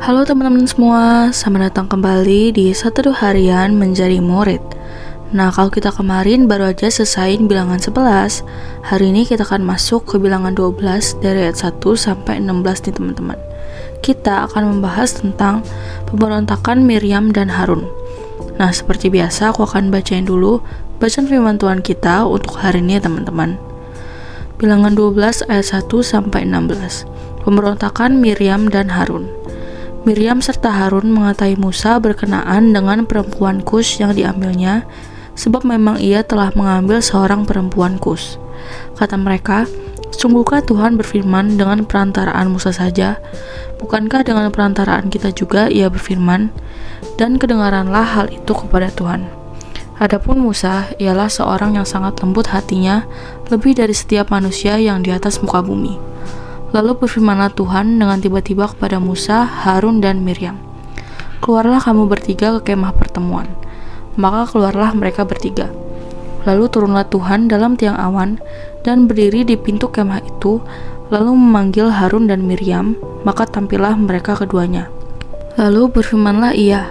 Halo teman-teman semua, selamat datang kembali di Satu Harian Menjadi Murid. Nah, kalau kita kemarin baru aja selesaiin bilangan 11, hari ini kita akan masuk ke bilangan 12 dari ayat 1 sampai 16 nih teman-teman. Kita akan membahas tentang pemberontakan Miriam dan Harun. Nah, seperti biasa aku akan bacain dulu bacaan firman Tuhan kita untuk hari ini ya teman-teman. Bilangan 12 ayat 1 sampai 16. Pemberontakan Miriam dan Harun. Miriam serta Harun mengatai Musa berkenaan dengan perempuan Kus yang diambilnya, sebab memang ia telah mengambil seorang perempuan Kus. Kata mereka, "Sungguhkah Tuhan berfirman dengan perantaraan Musa saja? Bukankah dengan perantaraan kita juga ia berfirman?" Dan kedengaranlah hal itu kepada Tuhan. Adapun Musa ialah seorang yang sangat lembut hatinya, lebih dari setiap manusia yang di atas muka bumi. Lalu berfirmanlah Tuhan dengan tiba-tiba kepada Musa, Harun, dan Miriam. "Keluarlah kamu bertiga ke kemah pertemuan." Maka keluarlah mereka bertiga. Lalu turunlah Tuhan dalam tiang awan dan berdiri di pintu kemah itu, lalu memanggil Harun dan Miriam, maka tampillah mereka keduanya. Lalu berfirmanlah ia,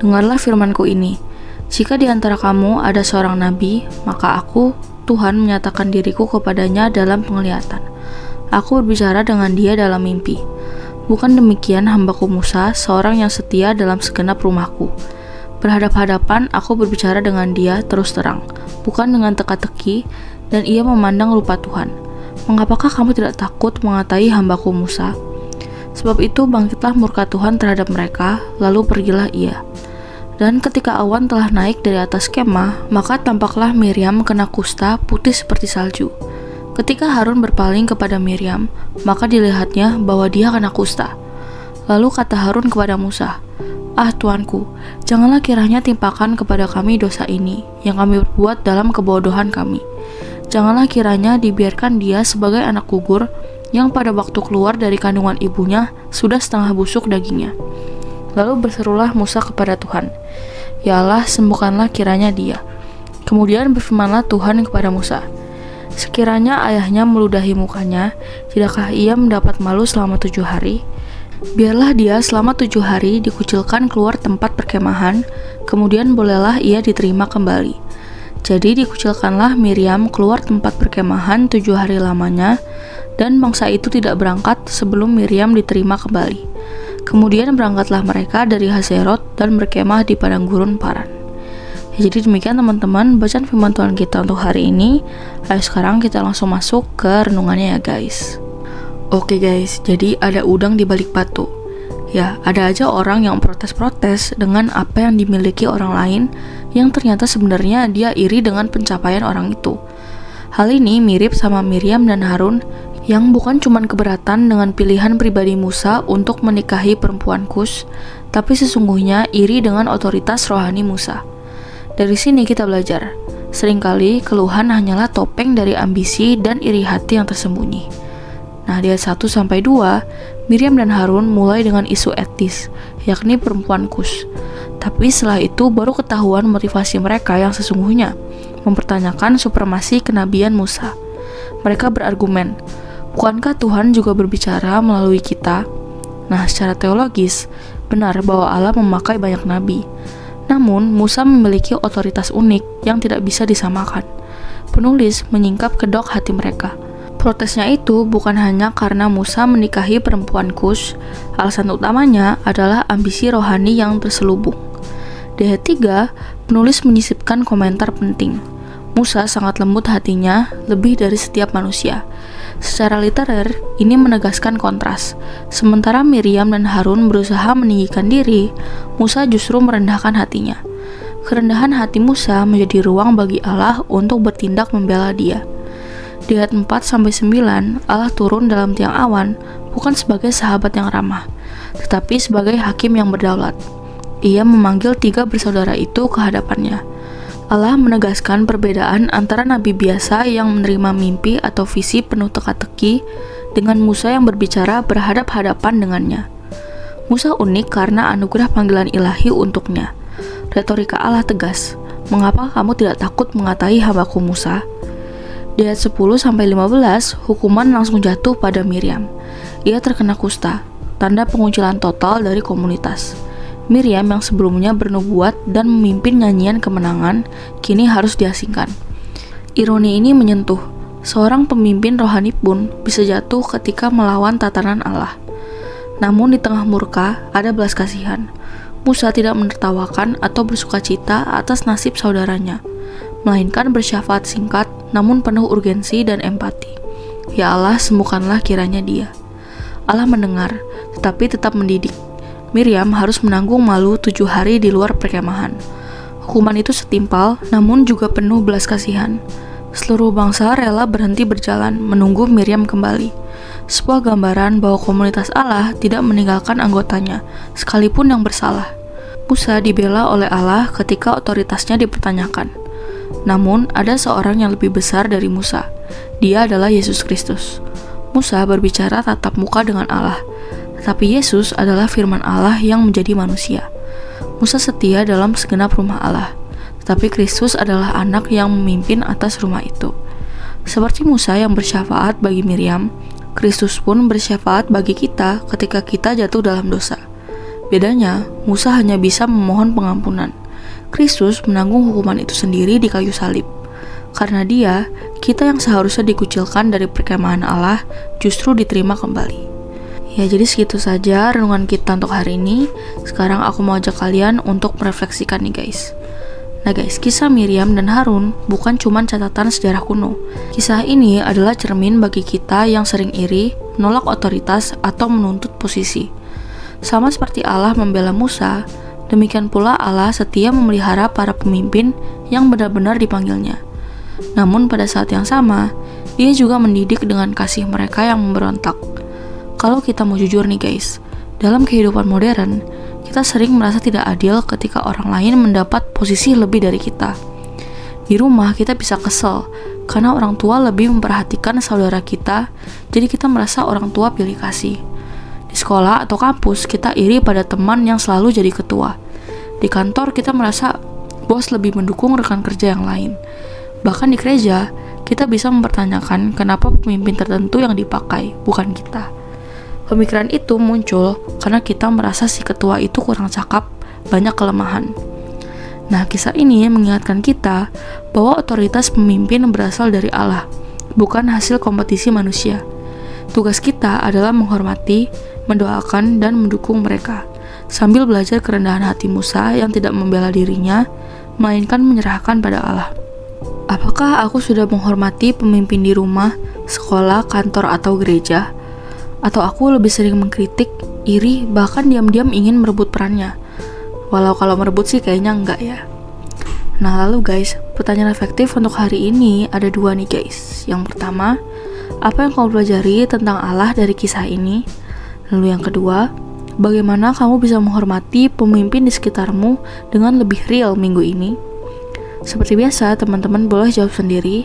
"Dengarlah firmanku ini. Jika di antara kamu ada seorang nabi, maka aku, Tuhan, menyatakan diriku kepadanya dalam penglihatan. Aku berbicara dengan dia dalam mimpi. Bukan demikian hambaku Musa, seorang yang setia dalam segenap rumahku. Berhadap-hadapan aku berbicara dengan dia terus terang, bukan dengan teka-teki, dan ia memandang rupa Tuhan. Mengapakah kamu tidak takut mengatai hambaku Musa?" Sebab itu bangkitlah murka Tuhan terhadap mereka, lalu pergilah ia. Dan ketika awan telah naik dari atas kemah, maka tampaklah Miriam kena kusta putih seperti salju. Ketika Harun berpaling kepada Miriam, maka dilihatnya bahwa dia kena kusta. Lalu kata Harun kepada Musa, "Ah Tuanku, janganlah kiranya timpakan kepada kami dosa ini, yang kami berbuat dalam kebodohan kami. Janganlah kiranya dibiarkan dia sebagai anak gugur, yang pada waktu keluar dari kandungan ibunya, sudah setengah busuk dagingnya." Lalu berserulah Musa kepada Tuhan, "Ya Allah, sembuhkanlah kiranya dia." Kemudian berfirmanlah Tuhan kepada Musa, "Sekiranya ayahnya meludahi mukanya, tidakkah ia mendapat malu selama 7 hari? Biarlah dia selama 7 hari dikucilkan keluar tempat perkemahan, kemudian bolehlah ia diterima kembali." Jadi dikucilkanlah Miriam keluar tempat perkemahan 7 hari lamanya, dan bangsa itu tidak berangkat sebelum Miriam diterima kembali. Kemudian berangkatlah mereka dari Hazerot dan berkemah di padang gurun Paran. Jadi demikian teman-teman bacaan firman Tuhan kita untuk hari ini. Ayo sekarang kita langsung masuk ke renungannya ya guys. Oke guys, jadi ada udang di balik batu. Ya, ada aja orang yang protes-protes dengan apa yang dimiliki orang lain, yang ternyata sebenarnya dia iri dengan pencapaian orang itu. Hal ini mirip sama Miriam dan Harun, yang bukan cuma keberatan dengan pilihan pribadi Musa untuk menikahi perempuan Kus, tapi sesungguhnya iri dengan otoritas rohani Musa. Dari sini kita belajar, seringkali keluhan hanyalah topeng dari ambisi dan iri hati yang tersembunyi. Nah, di ayat 1-2, Miriam dan Harun mulai dengan isu etis, yakni perempuan Kus. Tapi setelah itu baru ketahuan motivasi mereka yang sesungguhnya, mempertanyakan supremasi kenabian Musa. Mereka berargumen, "Bukankah Tuhan juga berbicara melalui kita?" Nah, secara teologis, benar bahwa Allah memakai banyak nabi. Namun, Musa memiliki otoritas unik yang tidak bisa disamakan. Penulis menyingkap kedok hati mereka. Protesnya itu bukan hanya karena Musa menikahi perempuan Kus, alasan utamanya adalah ambisi rohani yang terselubung. Di ayat 3, penulis menyisipkan komentar penting. Musa sangat lembut hatinya, lebih dari setiap manusia. Secara literer, ini menegaskan kontras. Sementara Miriam dan Harun berusaha meninggikan diri, Musa justru merendahkan hatinya. Kerendahan hati Musa menjadi ruang bagi Allah untuk bertindak membela dia. Di ayat 4-9, Allah turun dalam tiang awan, bukan sebagai sahabat yang ramah, tetapi sebagai hakim yang berdaulat. Ia memanggil 3 bersaudara itu ke hadapannya. Allah menegaskan perbedaan antara nabi biasa yang menerima mimpi atau visi penuh teka-teki dengan Musa yang berbicara berhadap-hadapan dengannya. Musa unik karena anugerah panggilan ilahi untuknya. Retorika Allah tegas, "Mengapa kamu tidak takut mengatai hambaku Musa?" Di ayat 10-15, hukuman langsung jatuh pada Miriam. Ia terkena kusta. tanda pengucilan total dari komunitas. Miriam yang sebelumnya bernubuat dan memimpin nyanyian kemenangan, kini harus diasingkan. Ironi ini menyentuh, seorang pemimpin rohani pun bisa jatuh ketika melawan tatanan Allah. Namun di tengah murka, ada belas kasihan. Musa tidak menertawakan atau bersukacita atas nasib saudaranya, melainkan bersyafaat singkat namun penuh urgensi dan empati. Ya Allah, sembuhkanlah kiranya dia. Allah mendengar, tetapi tetap mendidik. Miriam harus menanggung malu 7 hari di luar perkemahan. Hukuman itu setimpal, namun juga penuh belas kasihan. Seluruh bangsa rela berhenti berjalan, menunggu Miriam kembali. Sebuah gambaran bahwa komunitas Allah tidak meninggalkan anggotanya, sekalipun yang bersalah. Musa dibela oleh Allah ketika otoritasnya dipertanyakan. Namun, ada seorang yang lebih besar dari Musa. Dia adalah Yesus Kristus. Musa berbicara tatap muka dengan Allah, tetapi Yesus adalah firman Allah yang menjadi manusia. Musa setia dalam segenap rumah Allah, tetapi Kristus adalah anak yang memimpin atas rumah itu. Seperti Musa yang bersyafaat bagi Miriam, Kristus pun bersyafaat bagi kita ketika kita jatuh dalam dosa. Bedanya, Musa hanya bisa memohon pengampunan. Kristus menanggung hukuman itu sendiri di kayu salib. Karena dia, kita yang seharusnya dikucilkan dari perkemahan Allah justru diterima kembali. Ya, jadi segitu saja renungan kita untuk hari ini. Sekarang aku mau ajak kalian untuk merefleksikan nih guys. Nah guys, kisah Miriam dan Harun bukan cuma catatan sejarah kuno. Kisah ini adalah cermin bagi kita yang sering iri, menolak otoritas, atau menuntut posisi. Sama seperti Allah membela Musa, demikian pula Allah setia memelihara para pemimpin yang benar-benar dipanggilnya. Namun pada saat yang sama, Dia juga mendidik dengan kasih mereka yang memberontak. Kalau kita mau jujur nih guys, dalam kehidupan modern, kita sering merasa tidak adil ketika orang lain mendapat posisi lebih dari kita. Di rumah kita bisa kesel, karena orang tua lebih memperhatikan saudara kita, jadi kita merasa orang tua pilih kasih. Di sekolah atau kampus, kita iri pada teman yang selalu jadi ketua. Di kantor, kita merasa bos lebih mendukung rekan kerja yang lain. Bahkan di gereja, kita bisa mempertanyakan kenapa pemimpin tertentu yang dipakai, bukan kita. Pemikiran itu muncul karena kita merasa si ketua itu kurang cakap, banyak kelemahan. Nah, kisah ini mengingatkan kita bahwa otoritas pemimpin berasal dari Allah, bukan hasil kompetisi manusia. Tugas kita adalah menghormati, mendoakan, dan mendukung mereka, sambil belajar kerendahan hati Musa yang tidak membela dirinya, melainkan menyerahkan pada Allah. Apakah aku sudah menghormati pemimpin di rumah, sekolah, kantor, atau gereja? Atau aku lebih sering mengkritik, iri, bahkan diam-diam ingin merebut perannya? Walau kalau merebut sih kayaknya enggak ya. Nah lalu guys, pertanyaan reflektif untuk hari ini ada 2 nih guys. Yang pertama, apa yang kamu pelajari tentang Allah dari kisah ini? Lalu yang kedua, bagaimana kamu bisa menghormati pemimpin di sekitarmu dengan lebih real minggu ini? Seperti biasa, teman-teman boleh jawab sendiri,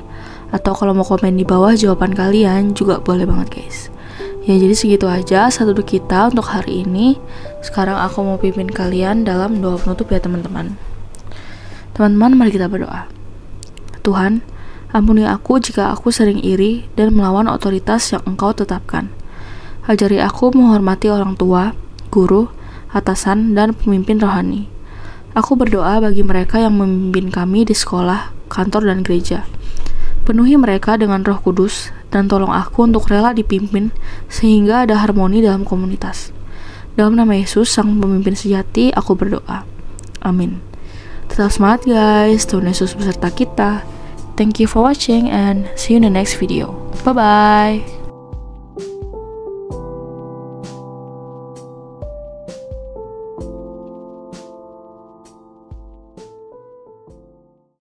atau kalau mau komen di bawah jawaban kalian juga boleh banget guys. Ya jadi segitu aja satu kita untuk hari ini. Sekarang aku mau pimpin kalian dalam doa penutup ya teman-teman. Teman-teman, mari kita berdoa. Tuhan, ampuni aku jika aku sering iri dan melawan otoritas yang Engkau tetapkan. Ajari aku menghormati orang tua, guru, atasan, dan pemimpin rohani. Aku berdoa bagi mereka yang memimpin kami di sekolah, kantor, dan gereja. Penuhi mereka dengan Roh Kudus, dan tolong aku untuk rela dipimpin sehingga ada harmoni dalam komunitas. Dalam nama Yesus, Sang Pemimpin sejati, aku berdoa. Amin. Tetap semangat guys, Tuhan Yesus beserta kita. Thank you for watching and see you in the next video. Bye-bye.